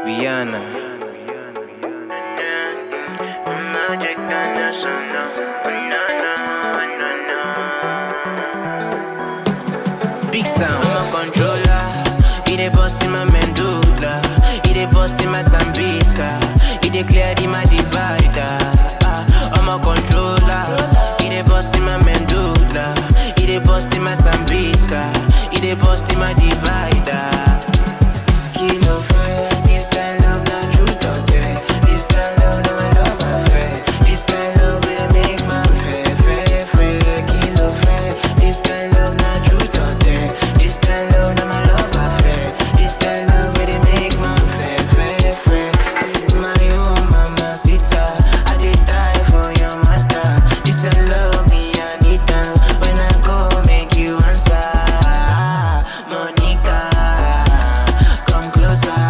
Rihanna. Big sound. I'm a controller. He dey bust in my medulla. He dey bust in my sambisa. He dey clear in my divider. I'm a controller. He dey bust in my medulla. He dey bust in my sambisa. He dey bust in my divider. Kilo fair, this kind of not truth or dare. This kind of no my love affair. This kind of will make my fair. Kilo fair, this kind of not truth or dare. This kind of no my love affair. This kind of will make my fair. My own mamacita, I did die for your mother. This I love me, I need them. When I go, make you answer. Monica, come closer.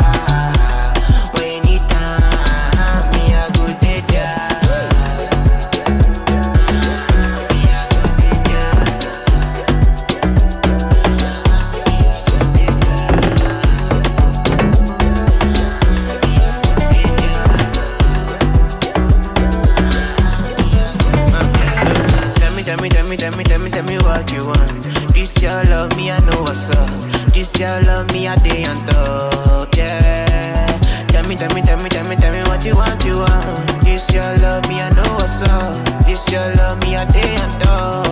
When you need time, me I go take ya. Me I go take ya. Tell me what you want. This your love, me I know what's up. This your love, me I day on top, yeah. Tell me what you want. This your love, me I know what's up. This your love, me I day on top.